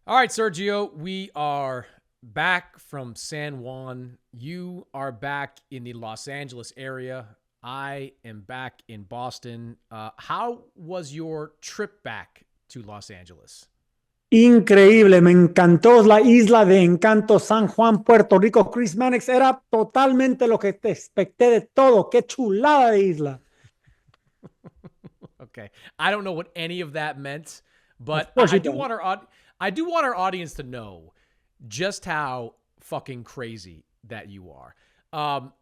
All right, Sergio, we are back from San Juan. You are back in the Los Angeles area. I am back in Boston. How was your trip back to Los Angeles? Increíble, me encantó la isla de Encanto, San Juan, Puerto Rico. Chris Mannix era totalmente lo que te expecté de todo. Qué chulada de isla. Okay, I don't know what any of that meant, Of but course you don't. I do want our audience to know just how fucking crazy that you are.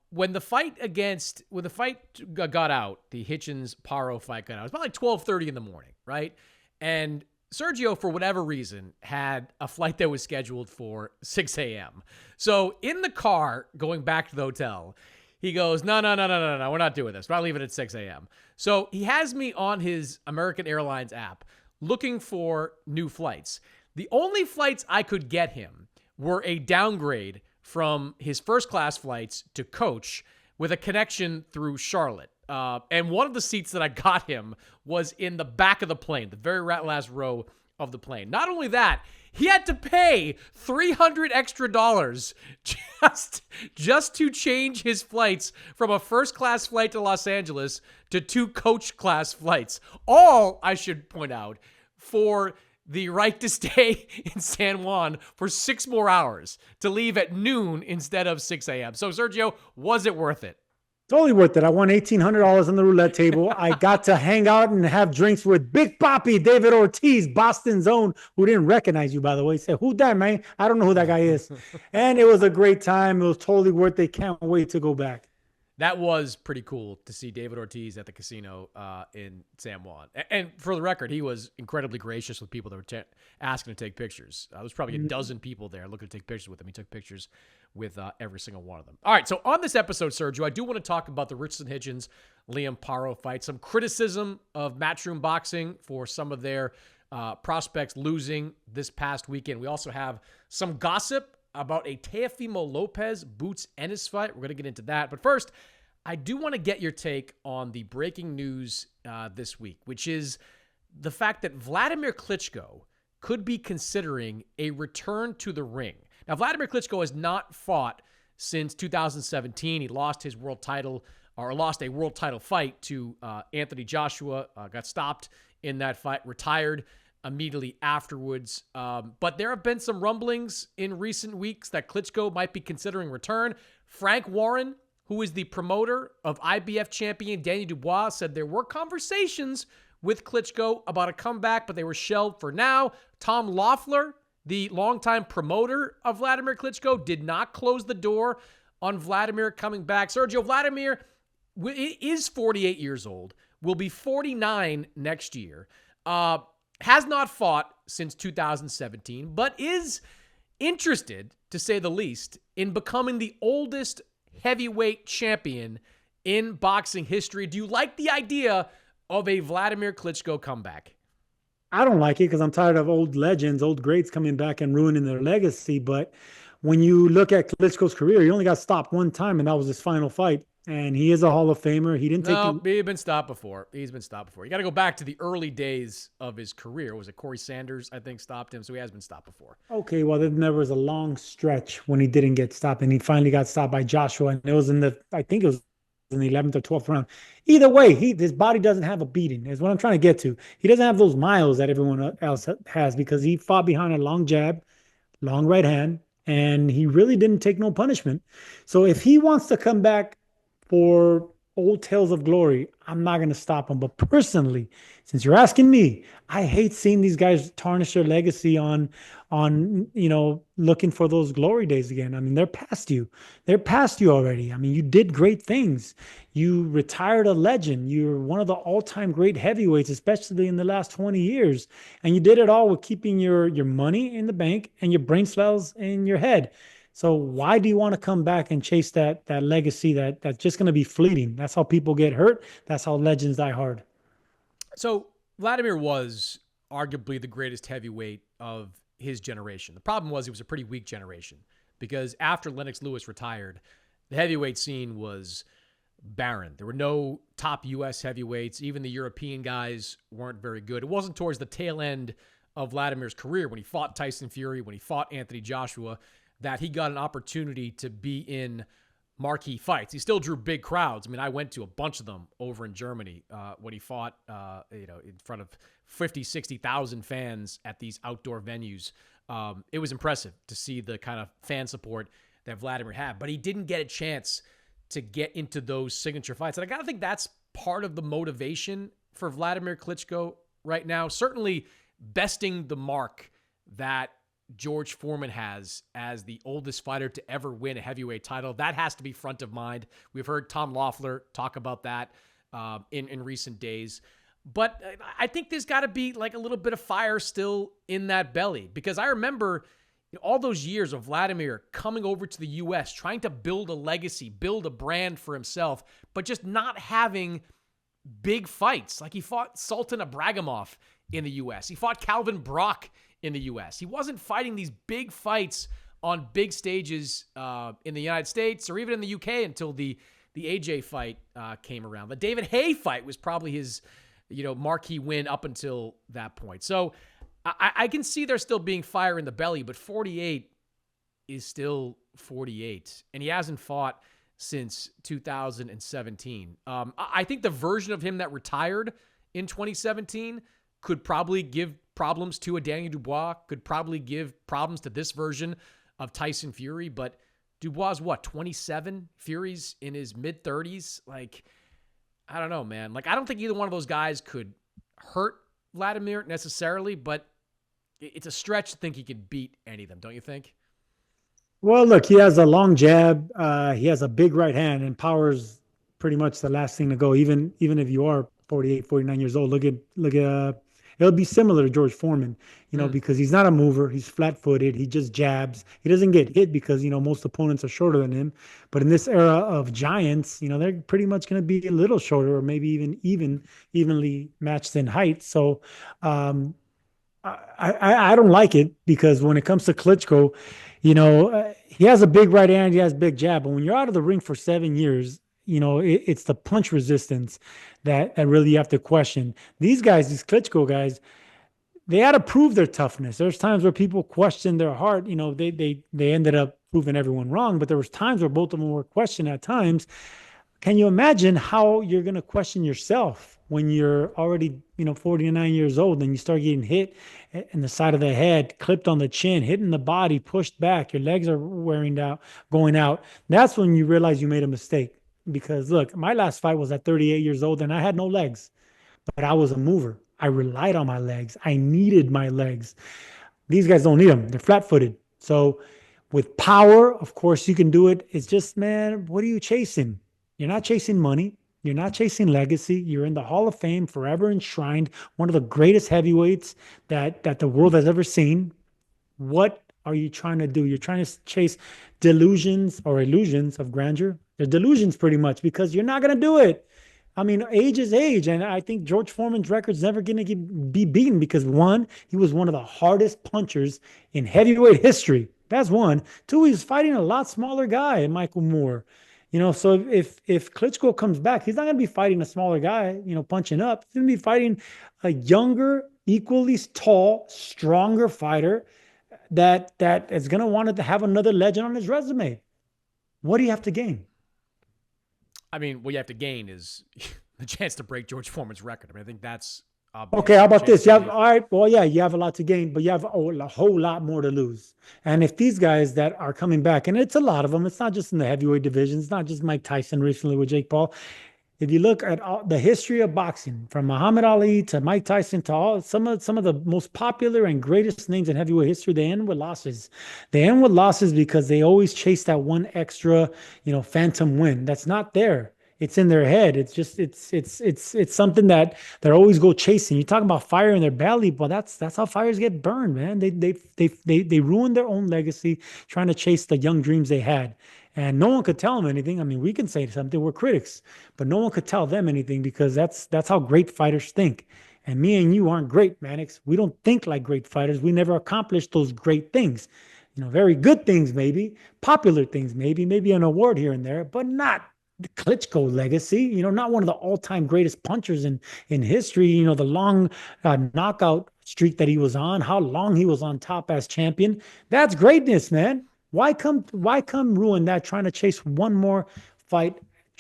When the fight got out, the Hitchens Paro fight got out. It was about like 12:30 in the morning, right? And Sergio, for whatever reason, had a flight that was scheduled for 6 a.m. So in the car going back to the hotel, he goes, no, we're not doing this. We're not leaving at 6 a.m. So he has me on his American Airlines app looking for new flights. The only flights I could get him were a downgrade from his first class flights to coach with a connection through Charlotte. And one of the seats that I got him was in the back of the plane, the very last row of the plane. Not only that, he had to pay $300 extra just to change his flights from a first class flight to Los Angeles to two coach class flights. All, I should point out, for the right to stay in San Juan for 6 more hours, to leave at noon instead of 6 a.m. So, Sergio, was it worth it? Totally worth it. I won $1,800 on the roulette table. I got to hang out and have drinks with Big Papi, David Ortiz, Boston's own, who didn't recognize you, by the way. He said, who that, man? I don't know who that guy is. And it was a great time. It was totally worth it. Can't wait to go back. That was pretty cool to see David Ortiz at the casino in San Juan. And for the record, he was incredibly gracious with people that were asking to take pictures. There was probably a dozen people there looking to take pictures with him. He took pictures with every single one of them. All right, so on this episode, Sergio, I do want to talk about the Richardson Hitchens, Liam Paro fight, some criticism of Matchroom Boxing for some of their prospects losing this past weekend. We also have some gossip about a Teofimo Lopez Boots Ennis fight. We're going to get into that. But first, I do want to get your take on the breaking news this week, which is the fact that Wladimir Klitschko could be considering a return to the ring. Now, Wladimir Klitschko has not fought since 2017. He lost his world title, or lost a world title fight to Anthony Joshua, got stopped in that fight, retired immediately afterwards. But there have been some rumblings in recent weeks that Klitschko might be considering return. Frank Warren, who is the promoter of IBF champion Danny Dubois, said there were conversations with Klitschko about a comeback, but they were shelved for now. Tom Loeffler, the longtime promoter of Wladimir Klitschko, did not close the door on Wladimir coming back. Sergio, Wladimir is 48 years old, will be 49 next year. Has not fought since 2017, but is interested, to say the least, in becoming the oldest heavyweight champion in boxing history. Do you like the idea of a Wladimir Klitschko comeback? I don't like it because I'm tired of old legends, old greats coming back and ruining their legacy. But when you look at Klitschko's career, he only got stopped one time, and that was his final fight. And he is a Hall of Famer. He didn't take No, the he's been stopped before. He's been stopped before. You got to go back to the early days of his career. Was it Corey Sanders, I think, stopped him? So he has been stopped before. okay. Well, then there was a long stretch when he didn't get stopped, and he finally got stopped by Joshua, and it was in the I think it was in the 11th or 12th round. Either way, his body doesn't have a beating. Is what I'm trying to get to. He doesn't have those miles that everyone else has because he fought behind a long jab, long right hand, and he really didn't take no punishment. So if he wants to come back for old tales of glory, I'm not going to stop him. But personally, since you're asking me, I hate seeing these guys tarnish their legacy on looking for those glory days again. I mean, they're past you. They're past you already. I mean, you did great things. You retired a legend. You're one of the all-time great heavyweights, especially in the last 20 years. And you did it all with keeping your money in the bank and your brain cells in your head. So why do you want to come back and chase that legacy that's just going to be fleeting? That's how people get hurt. That's how legends die hard. So Vladimir was arguably the greatest heavyweight of his generation. The problem was he was a pretty weak generation because after Lennox Lewis retired, the heavyweight scene was barren. There were no top U.S. heavyweights. Even the European guys weren't very good. It wasn't towards the tail end of Vladimir's career when he fought Tyson Fury, when he fought Anthony Joshua, that he got an opportunity to be in marquee fights. He still drew big crowds. I mean, I went to a bunch of them over in Germany when he fought, in front of 50, 60,000 fans at these outdoor venues. It was impressive to see the kind of fan support that Wladimir had, but he didn't get a chance to get into those signature fights. And I gotta think that's part of the motivation for Wladimir Klitschko right now. Certainly besting the mark that George Foreman has as the oldest fighter to ever win a heavyweight title. That has to be front of mind. We've heard Tom Loeffler talk about that in recent days. But I think there's got to be like a little bit of fire still in that belly, because I remember all those years of Wladimir coming over to the U.S., trying to build a legacy, build a brand for himself, but just not having big fights. Like he fought Sultan Ibragimov in the U.S. He fought Calvin Brock in the U.S. He wasn't fighting these big fights on big stages in the United States or even in the U.K. until the AJ fight came around. The David Haye fight was probably his marquee win up until that point. So I can see there still being fire in the belly, but 48 is still 48. And he hasn't fought since 2017. I think the version of him that retired in 2017 could probably give problems to a Daniel Dubois, could probably give problems to this version of Tyson Fury. But Dubois is what, 27? Fury's in his mid-30s? Like, I don't know, man. Like, I don't think either one of those guys could hurt Wladimir necessarily, but it's a stretch to think he could beat any of them, don't you think? Well, look, he has a long jab. He has a big right hand, and power's pretty much the last thing to go. Even if you are 48, 49 years old, look at it'll be similar to George Foreman, because he's not a mover. He's flat-footed. He just jabs. He doesn't get hit because, most opponents are shorter than him. But in this era of giants, they're pretty much going to be a little shorter or maybe evenly matched in height. So I don't like it, because when it comes to Klitschko, he has a big right hand, he has big jab. But when you're out of the ring for 7 years, it's the punch resistance that really you have to question. These guys, these Klitschko guys, they had to prove their toughness. There's times where people question their heart. They ended up proving everyone wrong, but there was times where both of them were questioned at times. Can you imagine how you're going to question yourself when you're already, 49 years old and you start getting hit in the side of the head, clipped on the chin, hit in the body, pushed back, your legs are wearing out, going out. That's when you realize you made a mistake. Because look, my last fight was at 38 years old and I had no legs, but I was a mover. I relied on my legs. I needed my legs. These guys don't need them. They're flat-footed. So with power, of course, you can do it. It's just, man, what are you chasing? You're not chasing money. You're not chasing legacy. You're in the Hall of Fame, forever enshrined, one of the greatest heavyweights that the world has ever seen. What are you trying to do? You're trying to chase delusions or illusions of grandeur. They're delusions pretty much, because you're not going to do it. I mean, age is age. And I think George Foreman's record's never going to be beaten, because one, he was one of the hardest punchers in heavyweight history. That's one. Two, he's fighting a lot smaller guy in Michael Moore. So if Klitschko comes back, he's not going to be fighting a smaller guy, punching up. He's going to be fighting a younger, equally tall, stronger fighter that is going to want to have another legend on his resume. What do you have to gain? I mean, what you have to gain is the chance to break George Foreman's record. I mean, I think that's okay. How about this? You have, all right. Well, yeah, you have a lot to gain, but you have a whole lot more to lose. And if these guys that are coming back, and it's a lot of them, it's not just in the heavyweight division. It's not just Mike Tyson recently with Jake Paul. If you look at the history of boxing, from Muhammad Ali to Mike Tyson to some of the most popular and greatest names in heavyweight history, they end with losses. They end with losses because they always chase that one extra, phantom win that's not there. It's in their head. It's just it's something that they're always go chasing. You talk about fire in their belly, but that's how fires get burned, man. They ruin their own legacy trying to chase the young dreams they had. And no one could tell them anything. I mean, we can say something. We're critics, but no one could tell them anything, because that's how great fighters think. And me and you aren't great, Mannix. We don't think like great fighters. We never accomplished those great things. Very good things, maybe popular things, maybe an award here and there, but not the Klitschko legacy. Not one of the all-time greatest punchers in history. The long knockout streak that he was on, how long he was on top as champion. That's greatness, man. Why come ruin that trying to chase one more fight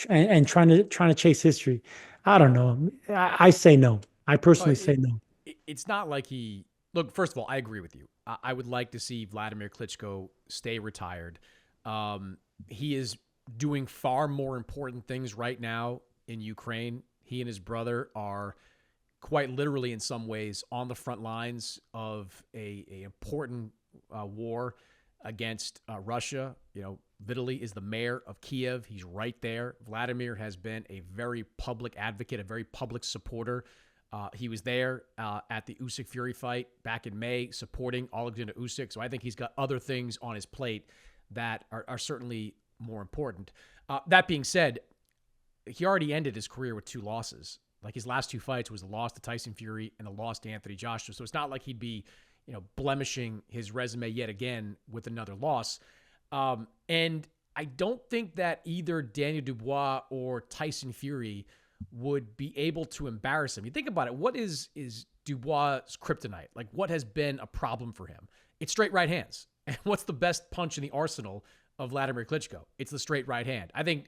and trying to chase history? I don't know. I say no. I Oh, personally say no. it's not like he look. First of all, I agree with you. I would like to see Wladimir Klitschko stay retired. He is doing far more important things right now in Ukraine. He and his brother are quite literally, in some ways, on the front lines of a important war against Russia. Vitaly is the mayor of Kiev. He's right there. Vladimir has been a very public advocate, a very public supporter. He was there at the Usyk Fury fight back in May, supporting Alexander Usyk. So I think he's got other things on his plate that are certainly more important. That being said, he already ended his career with 2 losses. Like his last 2 fights was a loss to Tyson Fury and a loss to Anthony Joshua. So it's not like he'd be, blemishing his resume yet again with another loss. And I don't think that either Daniel Dubois or Tyson Fury would be able to embarrass him. You think about it. What is Dubois' kryptonite? Like, what has been a problem for him? It's straight right hands. And what's the best punch in the arsenal of Wladimir Klitschko? It's the straight right hand. I think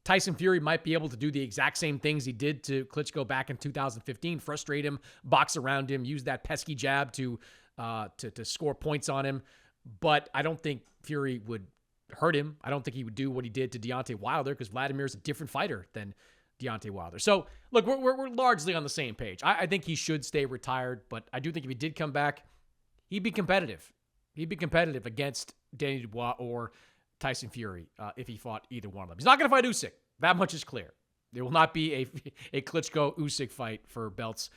Tyson Fury might be able to do the exact same things he did to Klitschko back in 2015, frustrate him, box around him, use that pesky jab to score points on him. But I don't think Fury would hurt him. I don't think he would do what he did to Deontay Wilder, because Vladimir's a different fighter than Deontay Wilder. So, look, we're largely on the same page. I think he should stay retired, but I do think if he did come back, he'd be competitive. He'd be competitive against Danny Dubois or Tyson Fury if he fought either one of them. He's not going to fight Usyk. That much is clear. There will not be a Klitschko-Usyk fight for belts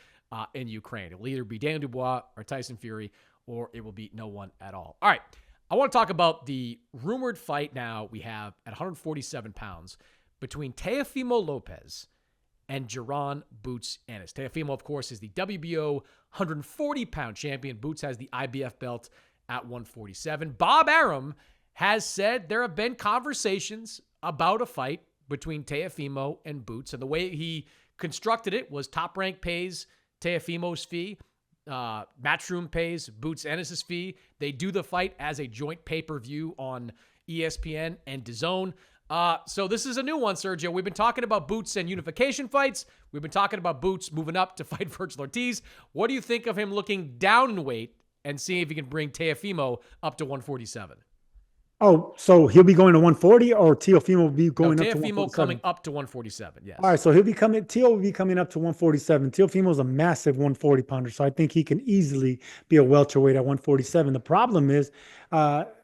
in Ukraine. It will either be Danny Dubois or Tyson Fury, or it will be no one at all. All right. I want to talk about the rumored fight now we have at 147 pounds between Teofimo Lopez and Jaron Boots Ennis. Teofimo, of course, is the WBO 140-pound champion. Boots has the IBF belt at 147. Bob Arum has said there have been conversations about a fight between Teofimo and Boots, and the way he constructed it was Top Rank pays Teofimo's fee, Matchroom pays Boots Ennis' fee. They do the fight as a joint pay-per-view on ESPN and DAZN. So this is a new one, Sergio. We've been talking about Boots and unification fights. We've been talking about Boots moving up to fight Virgil Ortiz. What do you think of him looking down in weight and seeing if he can bring Teofimo up to 147? Oh, so he'll be going to 140, or Teofimo will be going up to 147? Teofimo coming up to 147, yes. All right, so Teo will be coming up to 147. Teofimo is a massive 140 pounder, so I think he can easily be a welterweight at 147. The problem is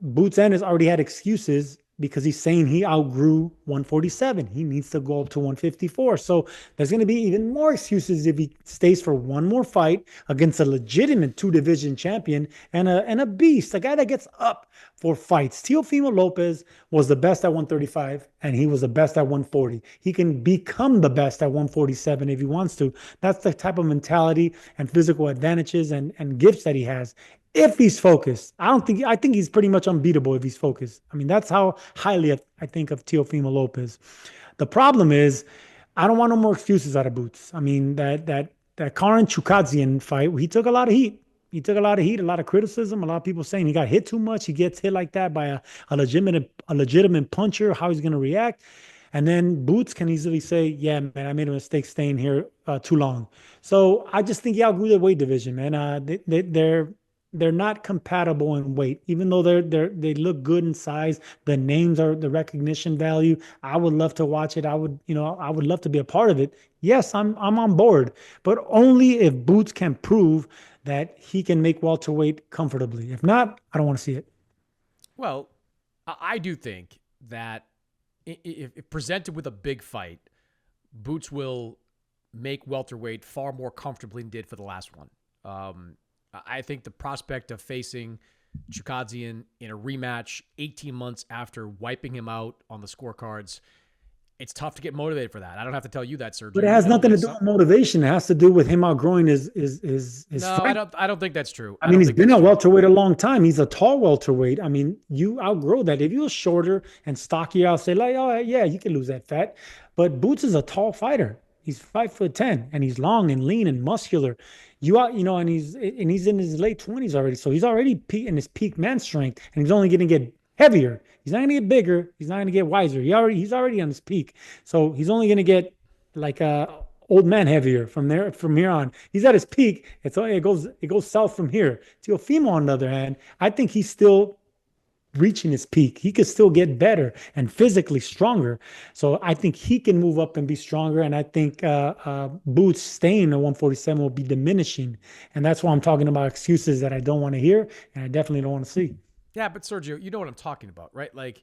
Boots Ennis already had excuses because he's saying he outgrew 147. He needs to go up to 154. So there's going to be even more excuses if he stays for one more fight against a legitimate 2-division champion and a beast, a guy that gets up for fights. Teofimo Lopez was the best at 135, and he was the best at 140. He can become the best at 147 if he wants to. That's the type of mentality and physical advantages and gifts that he has. If he's focused, I think he's pretty much unbeatable if he's focused. I mean, that's how highly I think of Teofimo Lopez. The problem is, I don't want no more excuses out of Boots. I mean, that Karen Chukadzian fight, he took a lot of heat. He took a lot of heat, a lot of criticism. A lot of people saying he got hit too much. He gets hit like that by a legitimate puncher. How he's going to react? And then Boots can easily say, yeah, man, I made a mistake staying here too long. So I just think he outgrew the weight division, man. They're not compatible in weight, even though they look good in size. The names are the recognition value. I would love to watch it. I would love to be a part of it. Yes, I'm on board, but only if Boots can prove that he can make welterweight comfortably. If not, I don't want to see it. Well, I do think that if presented with a big fight, Boots will make welterweight far more comfortably than did for the last one. I think the prospect of facing Chukadzian in a rematch 18 months after wiping him out on the scorecards, it's tough to get motivated for that. I don't have to tell you that, Sergio. But it has nothing to do with motivation. It has to do with him outgrowing his No, strength. I don't think that's true. I mean, he's been a welterweight a long time. He's a tall welterweight. I mean, you outgrow that. If you were shorter and stockier, I'll say, like, oh, yeah, you can lose that fat. But Boots is a tall fighter. He's 5'10", and he's long and lean and muscular. And he's in his late 20s already, so he's already in his peak man strength, and he's only going to get heavier. He's not going to get bigger. He's not going to get wiser. He's already on his peak, so he's only going to get like old man heavier from here on. He's at his peak. It goes south from here. Teofimo, on the other hand, I think he's still reaching his peak. He could still get better and physically stronger. So I think he can move up and be stronger. And I think Boots staying at 147 will be diminishing. And that's why I'm talking about excuses that I don't want to hear and I definitely don't want to see. Yeah, but Sergio, you know what I'm talking about, right? Like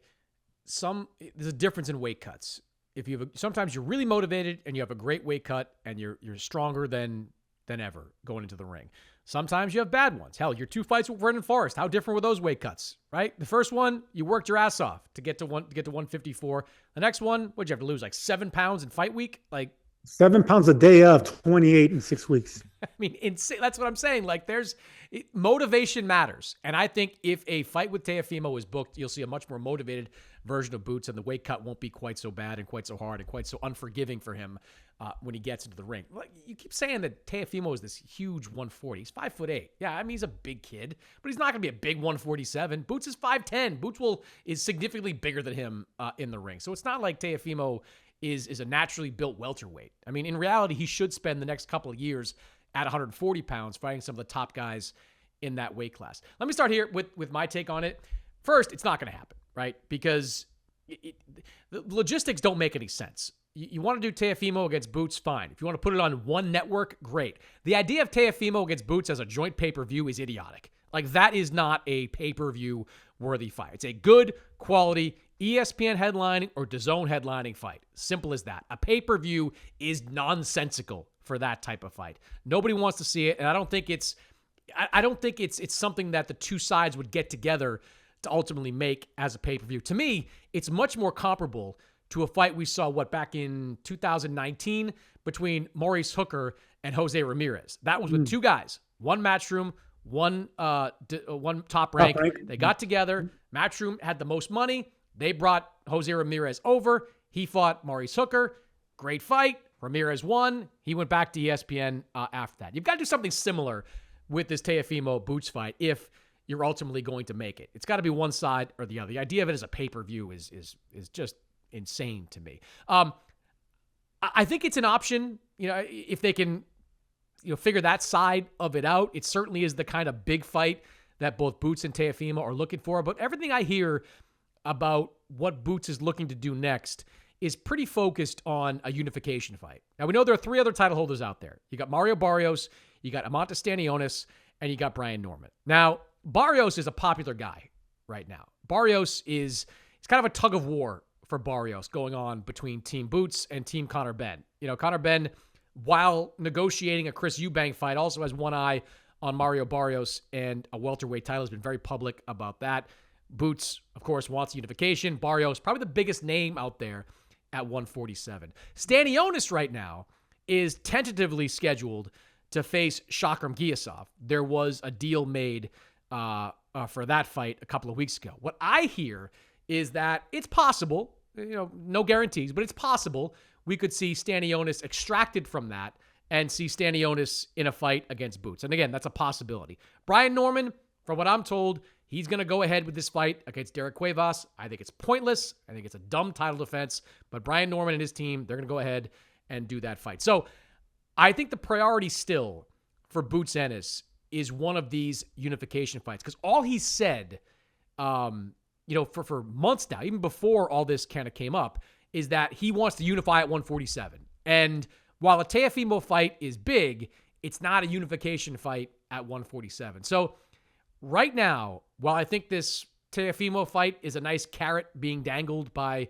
there's a difference in weight cuts. If you have sometimes you're really motivated and you have a great weight cut and you're stronger than ever going into the ring. Sometimes you have bad ones. Hell, your 2 fights with Vernon Forrest, how different were those weight cuts, right? The first one, you worked your ass off to get to 154. The next one, what'd you have to lose, like 7 pounds in fight week? Like 7 pounds a day of 28 in 6 weeks. I mean, insane. That's what I'm saying. Like motivation matters. And I think if a fight with Teofimo is booked, you'll see a much more motivated version of Boots, and the weight cut won't be quite so bad and quite so hard and quite so unforgiving for him when he gets into the ring. Like, you keep saying that Teofimo is this huge 140. He's 5'8". Yeah, I mean, he's a big kid, but he's not going to be a big 147. Boots is 5'10". Boots is significantly bigger than him in the ring. So it's not like Teofimo is a naturally built welterweight. I mean, in reality, he should spend the next couple of years at 140 pounds fighting some of the top guys in that weight class. Let me start here with my take on it. First, it's not going to happen, right? Because the logistics don't make any sense. You want to do Teofimo against Boots, fine. If you want to put it on one network, great. The idea of Teofimo against Boots as a joint pay-per-view is idiotic. Like, that is not a pay-per-view worthy fight. It's a good quality ESPN headlining or DAZN headlining fight. Simple as that. A pay-per-view is nonsensical for that type of fight. Nobody wants to see it, and I don't think it's something that the two sides would get together to ultimately make as a pay-per-view. To me, it's much more comparable to a fight we saw back in 2019 between Maurice Hooker and Jose Ramirez. That was with two guys, one Matchroom, one top rank. They got together. Matchroom had the most money. They brought Jose Ramirez over. He fought Maurice Hooker. Great fight. Ramirez won. He went back to ESPN after that. You've got to do something similar with this Teofimo Boots fight if you're ultimately going to make it. It's got to be one side or the other. The idea of it as a pay-per-view is just insane to me. I think it's an option, if they can, figure that side of it out. It certainly is the kind of big fight that both Boots and Teofimo are looking for. But everything I hear about what Boots is looking to do next is pretty focused on a unification fight. Now, we know there are 3 other title holders out there. You got Mario Barrios, you got Amante Stanionis, and you got Brian Norman. Now, Barrios is a popular guy right now. Barrios it's kind of a tug of war for Barrios going on between Team Boots and Team Conor Benn. Conor Benn, while negotiating a Chris Eubank fight, also has one eye on Mario Barrios and a welterweight title. Has been very public about that. Boots, of course, wants unification. Barrios, probably the biggest name out there at 147. Stanionis right now is tentatively scheduled to face Shakram Giyasov. There was a deal made for that fight a couple of weeks ago. What I hear is that it's possible, no guarantees, but it's possible we could see Stanionis extracted from that and see Stanionis in a fight against Boots. And again, that's a possibility. Brian Norman, from what I'm told, he's going to go ahead with this fight against Derek Cuevas. I think it's pointless. I think it's a dumb title defense. But Brian Norman and his team, they're going to go ahead and do that fight. So I think the priority still for Boots Ennis is one of these unification fights. Because all he said, for months now, even before all this kind of came up, is that he wants to unify at 147. And while a Teofimo fight is big, it's not a unification fight at 147. So right now, while I think this Teofimo fight is a nice carrot being dangled by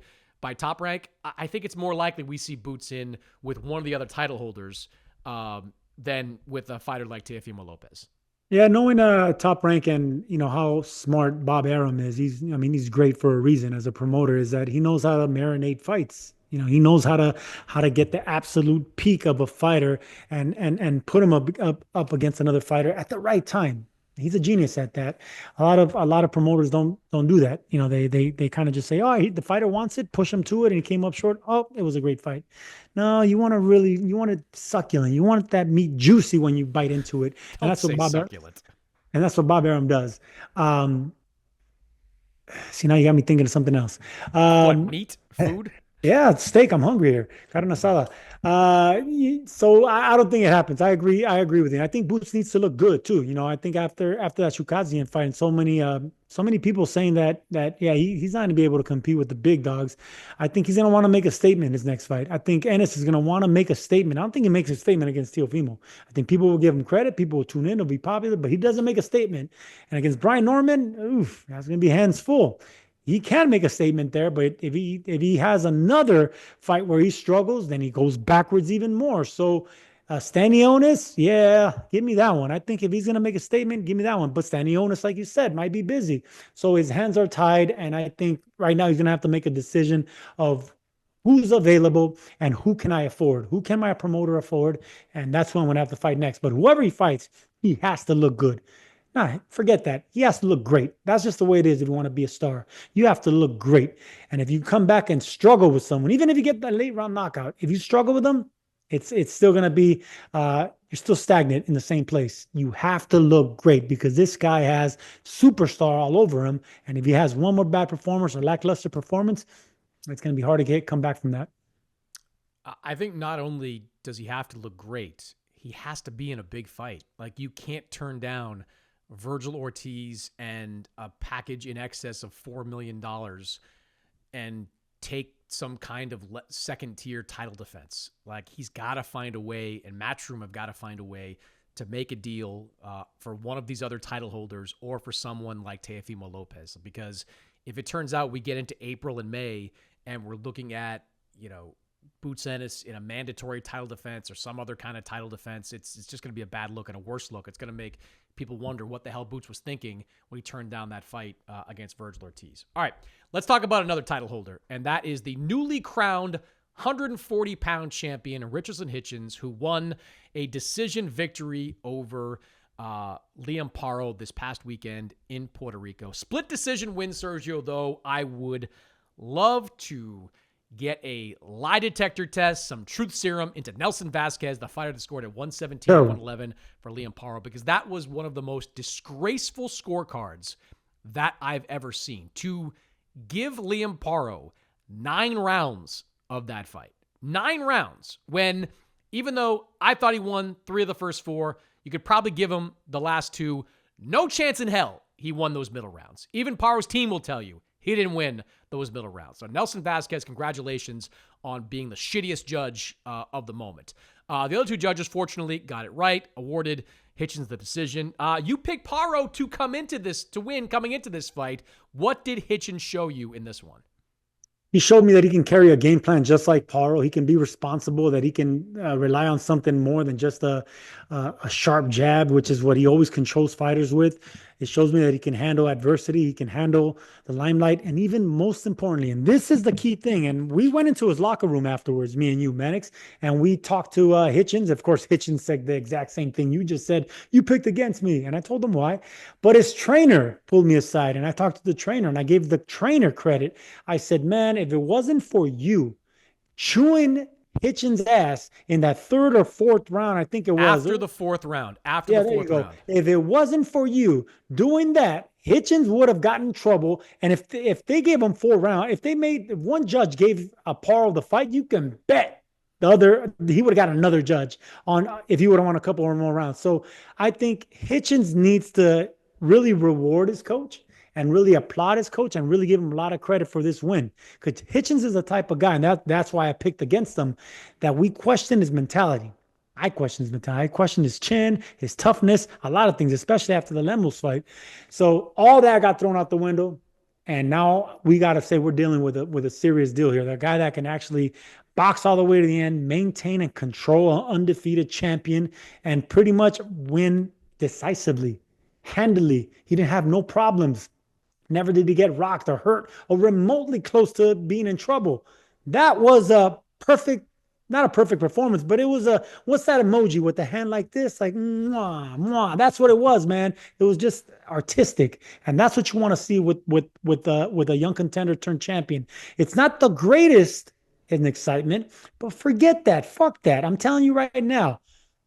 Top Rank, I think it's more likely we see Boots in with one of the other title holders than with a fighter like Teofimo Lopez. Yeah, knowing Top Rank and how smart Bob Arum is, he's great for a reason as a promoter, is that he knows how to marinate fights. He knows how to get the absolute peak of a fighter and put him up against another fighter at the right time. He's a genius at that. A lot of promoters don't do that. You know, they kind of just say, "Oh, the fighter wants it, push him to it," and he came up short. Oh, it was a great fight. No, you want it succulent. You want that meat juicy when you bite into it, and Don't say succulent. That's what Bob Arum does. Um, See, now you got me thinking of something else. What, Um, meat? Food? yeah, it's steak. I'm hungry here. Carne asada. So I don't think it happens. I agree with you. I think Boots needs to look good too. You know, I think after that Shukadzian fight, and so many people saying that yeah, he's not going to be able to compete with the big dogs. I think he's going to want to make a statement in his next fight. I think Ennis is going to want to make a statement. I don't think he makes a statement against Teofimo. I think people will give him credit. People will tune in. It'll be popular, but he doesn't make a statement. And against Brian Norman, oof, that's going to be hands full. He can make a statement there, but if he has another fight where he struggles, then he goes backwards even more. So Stanionis, yeah, give me that one. I think if he's gonna make a statement, give me that one. But Stanionis, like you said, might be busy, so his hands are tied, and I think right now he's gonna have to make a decision of who's available and who can I afford, who can my promoter afford, and that's when I'm gonna have to fight next. But whoever he fights, he has to look good. Nah, forget that. He has to look great. That's just the way it is if you want to be a star. You have to look great. And if you come back and struggle with someone, even if you get that late round knockout, if you struggle with them, it's still gonna be you're still stagnant in the same place. You have to look great because this guy has superstar all over him. And if he has one more bad performance or lackluster performance, it's gonna be hard to come back from that. I think not only does he have to look great, he has to be in a big fight. Like, you can't turn down Virgil Ortiz and a package in excess of $4 million and take some kind of second tier title defense. Like, he's got to find a way, and Matchroom have got to find a way to make a deal for one of these other title holders or for someone like Teofimo Lopez. Because if it turns out we get into April and May and we're looking at, Boots Ennis in a mandatory title defense or some other kind of title defense, it's just going to be a bad look and a worse look. It's going to make people wonder what the hell Boots was thinking when he turned down that fight against Virgil Ortiz. All right, let's talk about another title holder, and that is the newly crowned 140-pound champion, Richardson Hitchens, who won a decision victory over Liam Paro this past weekend in Puerto Rico. Split decision win, Sergio, though. I would love to get a lie detector test, some truth serum into Nelson Vasquez, the fighter that scored at 117, 111 for Liam Paro, because that was one of the most disgraceful scorecards that I've ever seen. To give Liam Paro 9 rounds of that fight, 9 rounds, when even though I thought he won 3 of the first 4, you could probably give him the last 2. No chance in hell he won those middle rounds. Even Paro's team will tell you he didn't win those middle rounds. So Nelson Vasquez, congratulations on being the shittiest judge of the moment. The other 2 judges, fortunately, got it right, awarded Hitchens the decision. You picked Paro to win coming into this fight. What did Hitchens show you in this one? He showed me that he can carry a game plan just like Paro. He can be responsible, that he can rely on something more than just a sharp jab, which is what he always controls fighters with. It shows me that he can handle adversity. He can handle the limelight. And even most importantly, and this is the key thing, and we went into his locker room afterwards, me and you, Mannix, and we talked to Hitchens. Of course, Hitchens said the exact same thing you just said. You picked against me. And I told him why. But his trainer pulled me aside, and I talked to the trainer, and I gave the trainer credit. I said, man, if it wasn't for you chewing Hitchens' ass in that 3rd or 4th round, I think it was. After the 4th round. After the 4th round. If it wasn't for you doing that, Hitchens would have gotten in trouble. And if they gave him 4 rounds, if one judge gave a Paro the fight, you can bet he would have got another judge on if he would have won a couple or more rounds. So I think Hitchens needs to really reward his coach and really applaud his coach and really give him a lot of credit for this win. Because Hitchens is the type of guy, and that's why I picked against him, that we question his mentality. I question his mentality. I question his chin, his toughness, a lot of things, especially after the Lemos fight. So all that got thrown out the window, and now we got to say we're dealing with a serious deal here. The guy that can actually box all the way to the end, maintain and control an undefeated champion, and pretty much win decisively, handily. He didn't have no problems. Never did he get rocked or hurt or remotely close to being in trouble. That was a perfect not a perfect performance, but it was a, what's that emoji with the hand like this? Like, mwah, mwah. That's what it was, man. It was just artistic. And that's what you want to see with a young contender turned champion. It's not the greatest in excitement, but forget that. Fuck that. I'm telling you right now.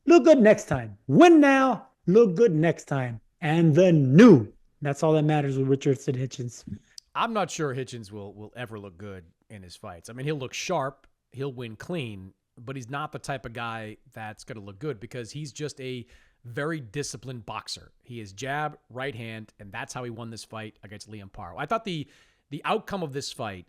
Look good next time. Win now, look good next time. And the new. That's all that matters with Richardson Hitchens. I'm not sure Hitchens will ever look good in his fights. I mean, he'll look sharp, he'll win clean, but he's not the type of guy that's going to look good because he's just a very disciplined boxer. He is jab, right hand, and that's how he won this fight against Liam Paro. I thought the outcome of this fight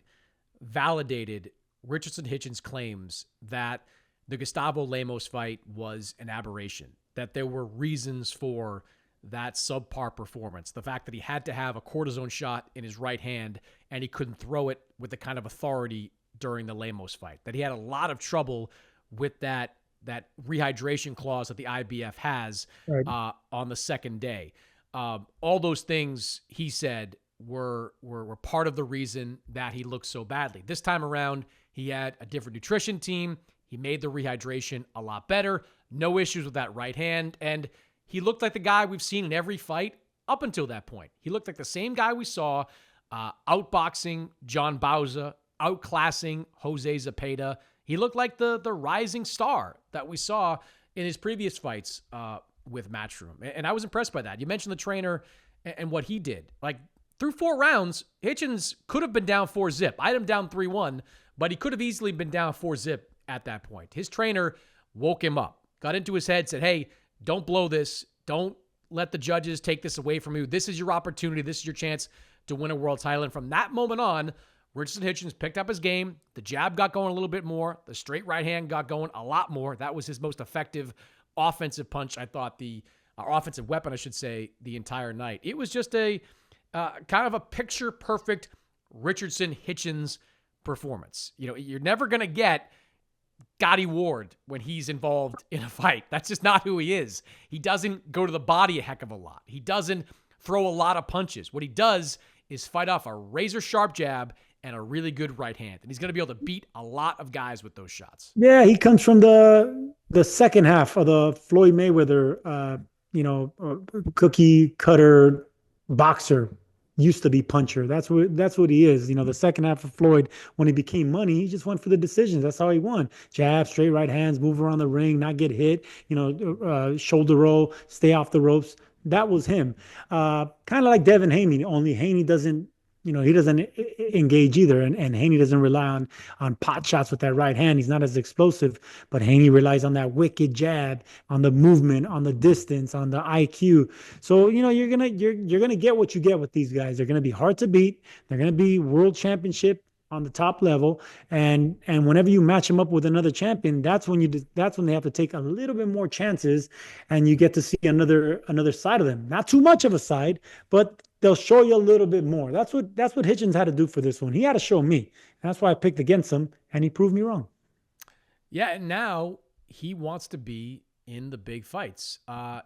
validated Richardson Hitchens' claims that the Gustavo Lemos fight was an aberration, that there were reasons for that subpar performance. The fact that he had to have a cortisone shot in his right hand and he couldn't throw it with the kind of authority during the Lemos fight. That he had a lot of trouble with that rehydration clause that the IBF has Right. on the second day. All those things he said were part of the reason that he looked so badly. This time around, he had a different nutrition team. He made the rehydration a lot better. No issues with that right hand. And he looked like the guy we've seen in every fight up until that point. He looked like the same guy we saw outboxing John Bauza, outclassing Jose Zepeda. He looked like the rising star that we saw in his previous fights with Matchroom. And I was impressed by that. You mentioned the trainer and what he did. Like, through 4 rounds, Hitchens could have been down 4-zip. I had him down 3-1, but he could have easily been down 4-zip at that point. His trainer woke him up, got into his head, said, hey, don't blow this. Don't let the judges take this away from you. This is your opportunity. This is your chance to win a world title. And from that moment on, Richardson Hitchens picked up his game. The jab got going a little bit more. The straight right hand got going a lot more. That was his most effective offensive punch, I thought, offensive weapon, I should say, the entire night. It was just a kind of a picture-perfect Richardson Hitchens performance. You know, you're never going to get Gotti Ward when he's involved in a fight. That's just not who he is. He doesn't go to the body a heck of a lot. He doesn't throw a lot of punches. What he does is fight off a razor-sharp jab and a really good right hand. And he's going to be able to beat a lot of guys with those shots. Yeah, he comes from the second half of the Floyd Mayweather, cookie cutter boxer. Used to be puncher. That's what he is. You know, the second half of Floyd, when he became money, he just went for the decisions. That's how he won. Jab, straight right hands, move around the ring, not get hit. You know, shoulder roll, stay off the ropes. That was him. Kind of like Devin Haney. Only Haney doesn't. You know, he doesn't engage either, and Haney doesn't rely on pot shots with that right hand. He's not as explosive, but Haney relies on that wicked jab, on the movement, on the distance, on the IQ. So you know you're gonna get what you get with these guys. They're gonna be hard to beat. They're gonna be world championship on the top level, and whenever you match them up with another champion, that's when they have to take a little bit more chances, and you get to see another side of them. Not too much of a side, but they'll show you a little bit more. That's what Hitchens had to do for this one. He had to show me. And that's why I picked against him, and he proved me wrong. Yeah, and now he wants to be in the big fights.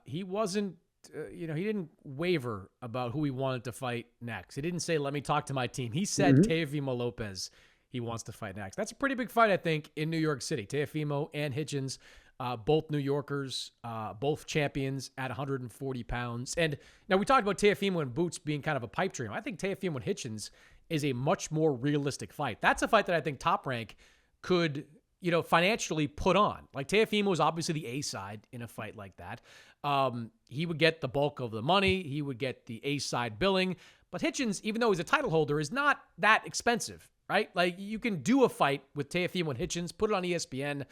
He wasn't, he didn't waver about who he wanted to fight next. He didn't say, let me talk to my team. He said Teofimo Lopez he wants to fight next. That's a pretty big fight, I think, in New York City. Teofimo and Hitchens, both New Yorkers, both champions at 140 pounds. And now we talked about Teofimo and Boots being kind of a pipe dream. I think Teofimo and Hitchens is a much more realistic fight. That's a fight that I think Top Rank could, financially put on. Like, Teofimo is obviously the A side in a fight like that. He would get the bulk of the money. He would get the A side billing. But Hitchens, even though he's a title holder, is not that expensive, right? Like, you can do a fight with Teofimo and Hitchens, put it on ESPN.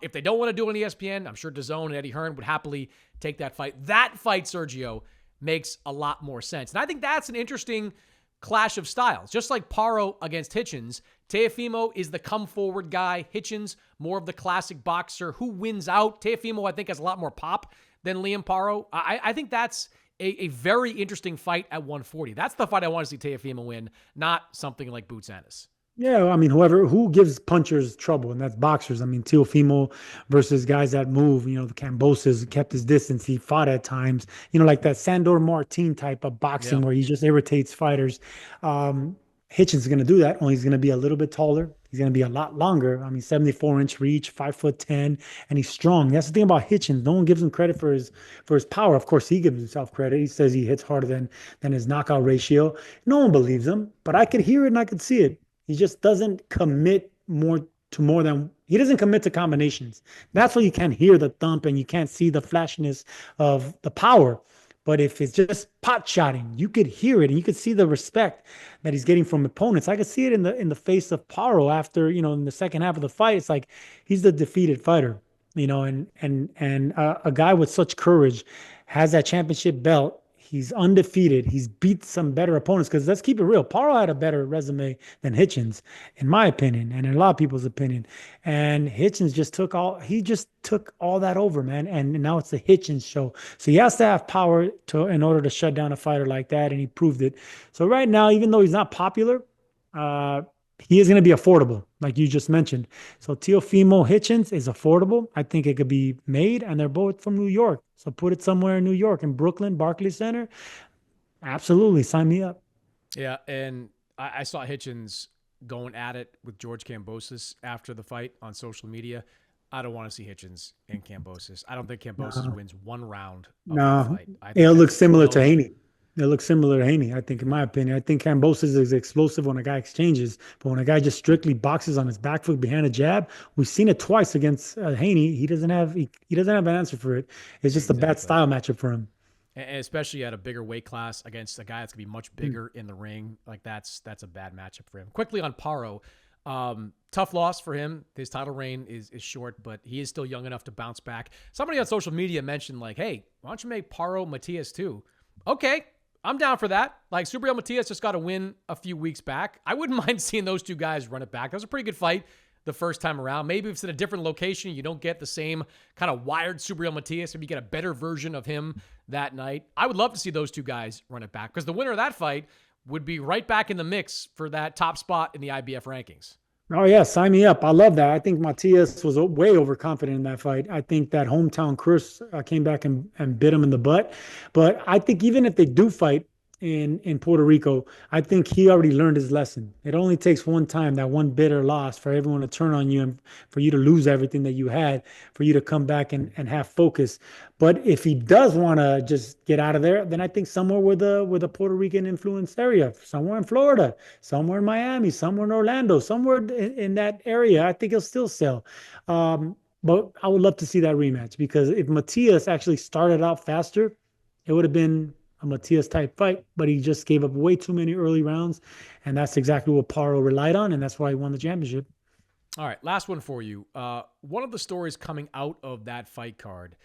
If they don't want to do it on ESPN, I'm sure DAZN and Eddie Hearn would happily take that fight. That fight, Sergio, makes a lot more sense. And I think that's an interesting clash of styles. Just like Paro against Hitchens, Teofimo is the come-forward guy. Hitchens, more of the classic boxer. Who wins out? Teofimo, I think, has a lot more pop than Liam Paro. I think that's a very interesting fight at 140. That's the fight I want to see Teofimo win, not something like Boots Ennis. Yeah, I mean, who gives punchers trouble, and that's boxers. I mean, Teofimo versus guys that move. The Camboses kept his distance. He fought at times. Like that Sandor Martin type of boxing where he just irritates fighters. Hitchens is going to do that, only he's going to be a little bit taller. He's going to be a lot longer. I mean, 74-inch reach, 5'10", and he's strong. That's the thing about Hitchens. No one gives him credit for his power. Of course, he gives himself credit. He says he hits harder than his knockout ratio. No one believes him, but I could hear it and I could see it. He just doesn't commit more than he doesn't commit to combinations. That's why you can't hear the thump and you can't see the flashiness of the power. But if it's just pot shotting, you could hear it and you could see the respect that he's getting from opponents. I could see it in the face of Paro after, in the second half of the fight. It's like he's the defeated fighter, and a guy with such courage has that championship belt. He's undefeated. He's beat some better opponents because let's keep it real. Paro had a better resume than Hitchens, in my opinion, and in a lot of people's opinion. And Hitchens just took all that over, man. And now it's the Hitchens show. So he has to have power in order to shut down a fighter like that, and he proved it. So right now, even though he's not popular, uh, he is going to be affordable, like you just mentioned. So Teofimo Hitchens is affordable. I think it could be made, and they're both from New York. So put it somewhere in New York, in Brooklyn, Barclays Center. Absolutely, sign me up. Yeah, and I saw Hitchens going at it with George Kambosos after the fight on social media. I don't want to see Hitchens and Kambosos. I don't think Kambosos wins one round of that No, fight. I think it'll look that's similar to close. Haney. It looks similar to Haney, I think, in my opinion. I think Kambosos is explosive when a guy exchanges, but when a guy just strictly boxes on his back foot behind a jab, we've seen it twice against Haney. He doesn't have an answer for it. It's just a bad Exactly. style matchup for him. And especially at a bigger weight class against a guy that's gonna be much Mm. bigger in the ring, like that's a bad matchup for him. Quickly on Paro, tough loss for him. His title reign is short, but he is still young enough to bounce back. Somebody on social media mentioned like, "Hey, why don't you make Paro Matias too?" Okay, I'm down for that. Like Subriel Matias just got a win a few weeks back. I wouldn't mind seeing those two guys run it back. That was a pretty good fight the first time around. Maybe if it's in a different location, you don't get the same kind of wired Subriel Matias. Maybe you get a better version of him that night. I would love to see those two guys run it back because the winner of that fight would be right back in the mix for that top spot in the IBF rankings. Oh yeah, sign me up. I love that. I think Matias was way overconfident in that fight. I think that hometown curse came back and bit him in the butt. But I think even if they do fight in Puerto Rico, I think he already learned his lesson. It only takes one time, that one bitter loss, for everyone to turn on you and for you to lose everything that you had, for you to come back and have focus. But if he does want to just get out of there, then I think somewhere with a Puerto Rican influence area, somewhere in Florida, somewhere in Miami, somewhere in Orlando, somewhere in that area, I think he'll still sell. But I would love to see that rematch because if Matias actually started out faster, it would have been a Matias type fight, but he just gave up way too many early rounds. And that's exactly what Paro relied on. And that's why he won the championship. All right, last one for you. One of the stories coming out of that fight card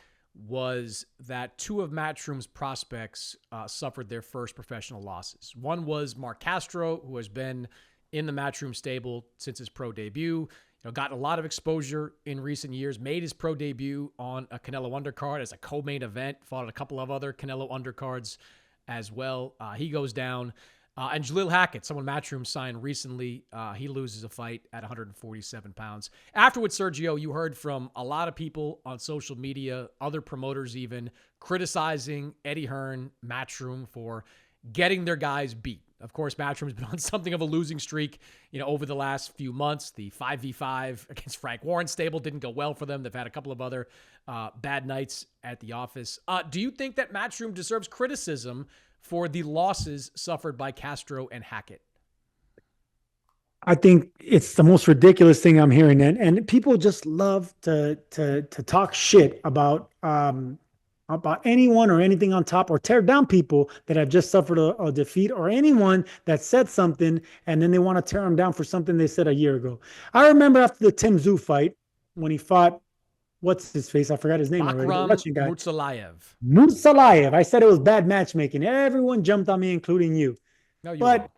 was that two of Matchroom's prospects suffered their first professional losses. One was Mark Castro, who has been in the Matchroom stable since his pro debut. Gotten a lot of exposure in recent years, made his pro debut on a Canelo undercard as a co-main event, fought at a couple of other Canelo undercards as well. He goes down. And Jalil Hackett, someone Matchroom signed recently, he loses a fight at 147 pounds. Afterwards, Sergio, you heard from a lot of people on social media, other promoters even, criticizing Eddie Hearn, Matchroom, for getting their guys beat. Of course, Matchroom's been on something of a losing streak, over the last few months. The 5v5 against Frank Warren stable didn't go well for them. They've had a couple of other bad nights at the office. Do you think that Matchroom deserves criticism for the losses suffered by Castro and Hackett? I think it's the most ridiculous thing I'm hearing. And people just love to talk shit about anyone or anything on top or tear down people that have just suffered a defeat or anyone that said something and then they want to tear them down for something they said a year ago. I remember after the Tim Tszyu fight when he fought, what's his face? I forgot his name already. The Bakram Russian guy. Mursalayev. Mursalayev. I said it was bad matchmaking. Everyone jumped on me, including you. No, you're But wrong.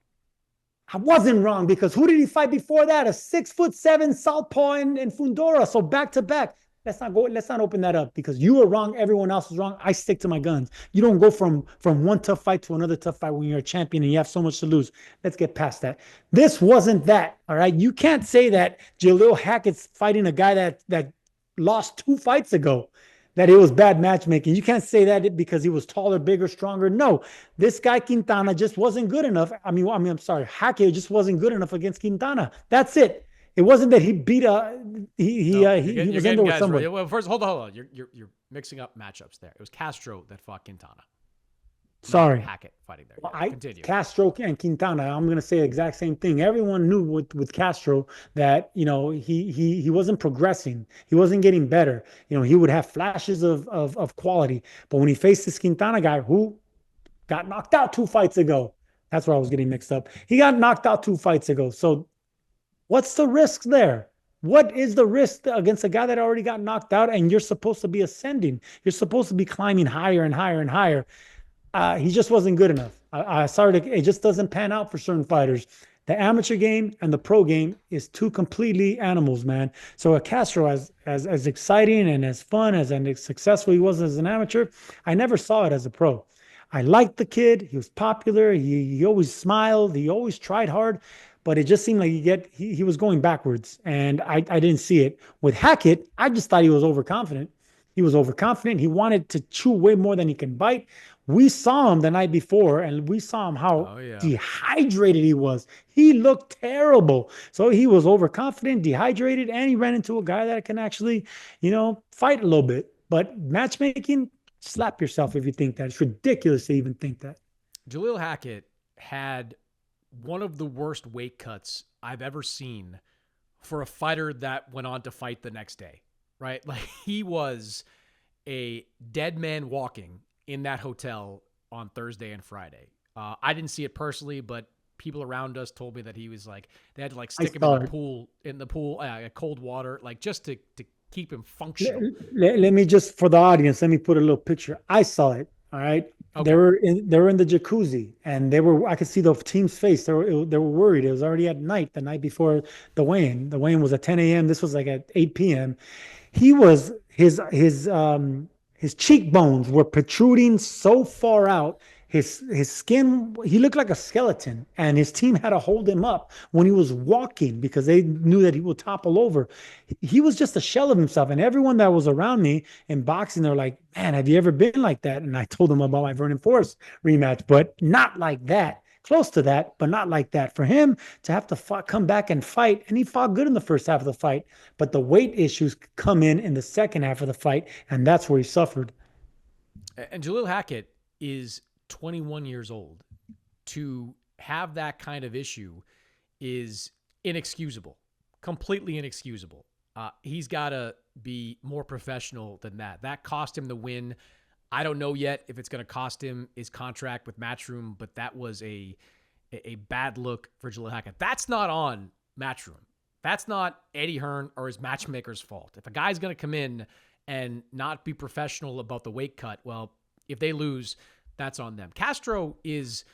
I wasn't wrong because who did he fight before that? A 6'7" southpaw in Fundora. So back to back. Let's not go. Let's not open that up because you were wrong. Everyone else was wrong. I stick to my guns. You don't go from one tough fight to another tough fight when you're a champion and you have so much to lose. Let's get past that. This wasn't that. All right. You can't say that Jalil Hackett's fighting a guy that lost 2 fights ago. that it was bad matchmaking. You can't say that because he was taller, bigger, stronger. No, this guy Quintana just wasn't good enough. I'm sorry, Hackett just wasn't good enough against Quintana. That's it. It wasn't that he beat No, he you're was in getting there with guys someone. right. Well, first, hold on. You're mixing up matchups there. It was Castro that fought Quintana, not Sorry. Hackett fighting there. Well, Yeah, continue. Castro and Quintana, I'm going to say the exact same thing. Everyone knew with Castro that he wasn't progressing. He wasn't getting better. He would have flashes of quality, but when he faced this Quintana guy who got knocked out 2 fights ago, that's where I was getting mixed up. He got knocked out 2 fights ago. So what's the risk there? What is the risk against a guy that already got knocked out and you're supposed to be ascending? You're supposed to be climbing higher and higher and higher. He just wasn't good enough. Sorry, it just doesn't pan out for certain fighters. The amateur game and the pro game is two completely animals, man. So a Castro, as exciting and as fun and as successful he was as an amateur, I never saw it as a pro. I liked the kid. He was popular. He always smiled. He always tried hard, but it just seemed like he was going backwards, and I didn't see it. With Hackett, I just thought he was overconfident. He was overconfident. He wanted to chew way more than he can bite. We saw him the night before, and we saw him how dehydrated he was. He looked terrible. So he was overconfident, dehydrated, and he ran into a guy that can actually, fight a little bit. But matchmaking, slap yourself if you think that. It's ridiculous to even think that. Jaleel Hackett had one of the worst weight cuts I've ever seen for a fighter that went on to fight the next day, right? Like, he was a dead man walking in that hotel on Thursday and Friday. I didn't see it personally, but people around us told me that he was like, they had to like stick him in the pool, cold water, like just to keep him functional. Let me just, for the audience, let me put a little picture. I saw it. All right. Okay. They were in the jacuzzi, and I could see the team's face. They were worried. It was already at night, the night before the weigh-in. The weigh-in was at 10 a.m. This was like at 8 p.m. He was his cheekbones were protruding so far out. His skin, he looked like a skeleton, and his team had to hold him up when he was walking because they knew that he would topple over. He was just a shell of himself, and everyone that was around me in boxing, they're like, man, have you ever been like that? And I told them about my Vernon Forrest rematch, but not like that. Close to that, but not like that. For him to have to come back and fight, and he fought good in the first half of the fight, but the weight issues come in the second half of the fight, and that's where he suffered. And Jaleel Hackett is 21 years old. To have that kind of issue is inexcusable, completely inexcusable. He's got to be more professional than that. That cost him the win. I don't know yet if it's going to cost him his contract with Matchroom, but that was a bad look for Jaleel Hackett. That's not on Matchroom. That's not Eddie Hearn or his matchmaker's fault. If a guy's going to come in and not be professional about the weight cut, well, if they lose, that's on them. Castro is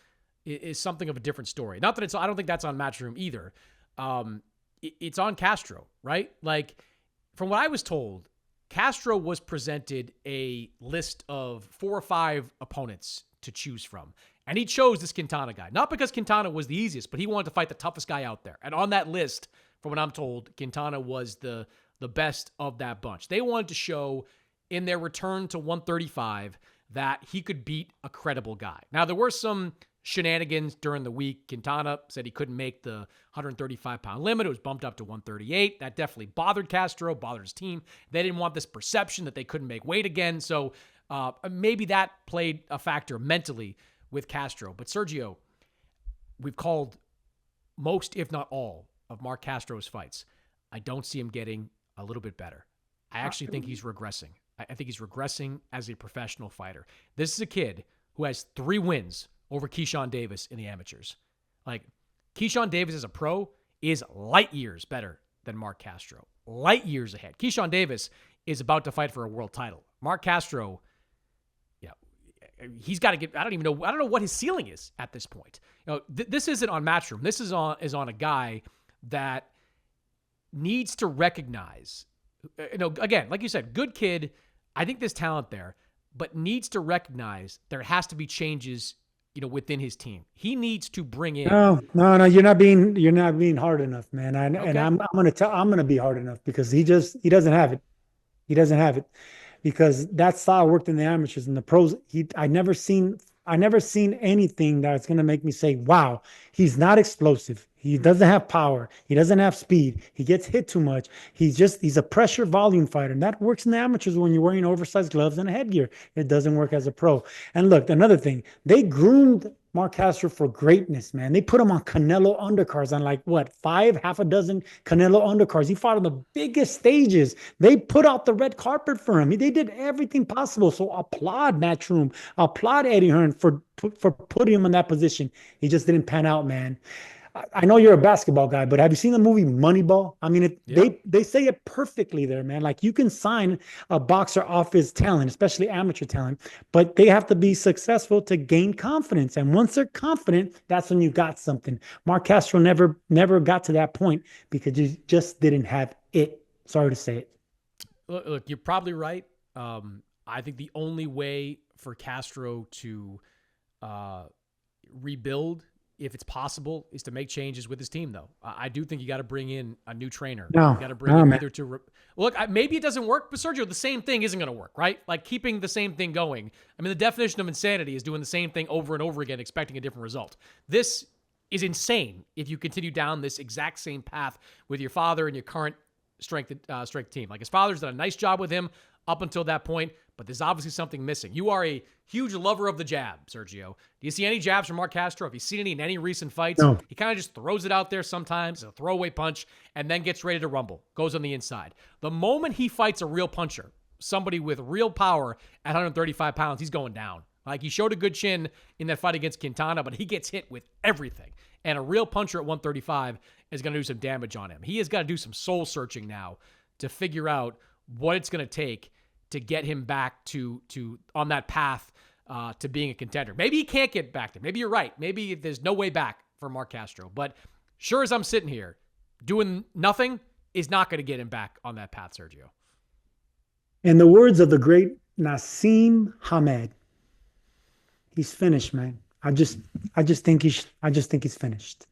something of a different story. Not that I don't think that's on Matchroom either. It's on Castro, right? Like, from what I was told, Castro was presented a list of 4 or 5 opponents to choose from. And he chose this Quintana guy. Not because Quintana was the easiest, but he wanted to fight the toughest guy out there. And on that list, from what I'm told, Quintana was the best of that bunch. They wanted to show in their return to 135 that he could beat a credible guy. Now, there were some shenanigans during the week. Quintana said he couldn't make the 135-pound limit. It was bumped up to 138. That definitely bothered Castro, bothered his team. They didn't want this perception that they couldn't make weight again. So maybe that played a factor mentally with Castro. But Sergio, we've called most, if not all, of Mark Castro's fights. I don't see him getting a little bit better. I actually think he's regressing. I think he's regressing as a professional fighter. This is a kid who has 3 wins over Keyshawn Davis in the amateurs. Like, Keyshawn Davis as a pro is light years better than Mark Castro. Light years ahead. Keyshawn Davis is about to fight for a world title. Mark Castro, he's got to get, I don't know what his ceiling is at this point. This isn't on Matchroom. This is on a guy that needs to recognize, again, like you said, good kid. I think there's talent there, but needs to recognize there has to be changes, within his team. He needs to bring in. No, you're not being hard enough, man. And I'm going to be hard enough because he doesn't have it. He doesn't have it. because that style worked in the amateurs and the pros. I never seen anything that's going to make me say, wow, he's not explosive. He doesn't have power. He doesn't have speed. He gets hit too much. He's a pressure volume fighter. And that works in the amateurs when you're wearing oversized gloves and a headgear. It doesn't work as a pro. And look, another thing, they groomed Mark Castro for greatness, man. They put him on Canelo undercards on like what, half a dozen Canelo undercards. He fought on the biggest stages. They put out the red carpet for him. They did everything possible. So applaud Matchroom, applaud Eddie Hearn for putting him in that position. He just didn't pan out, man. I know you're a basketball guy, but have you seen the movie Moneyball? I mean, Yeah. they say it perfectly there, man. Like you can sign a boxer off his talent, especially amateur talent, but they have to be successful to gain confidence. And once they're confident, that's when you got something. Mark Castro never got to that point because you just didn't have it. Sorry to say it. Look, you're probably right. I think the only way for Castro to rebuild, if it's possible, is to make changes with his team, though. I do think you got to bring in a new trainer. No, You got to bring no, in man. either to look. Maybe it doesn't work, but Sergio, the same thing isn't going to work, right? Like keeping the same thing going. I mean, the definition of insanity is doing the same thing over and over again, expecting a different result. This is insane if you continue down this exact same path with your father and your current strength team. Like his father's done a nice job with him up until that point, but there's obviously something missing. You are a huge lover of the jab, Sergio. Do you see any jabs from Mark Castro? Have you seen any in any recent fights? No. He kind of just throws it out there sometimes, a throwaway punch, and then gets ready to rumble. Goes on the inside. The moment he fights a real puncher, somebody with real power at 135 pounds, he's going down. Like he showed a good chin in that fight against Quintana, but he gets hit with everything. And a real puncher at 135 is going to do some damage on him. He has got to do some soul searching now to figure out what it's going to take to get him back to on that path to being a contender. Maybe he can't get back there. Maybe you're right. Maybe there's no way back for Mark Castro. But sure as I'm sitting here, doing nothing is not going to get him back on that path, Sergio. In the words of the great Nassim Hamed, he's finished, man. I just think he's finished.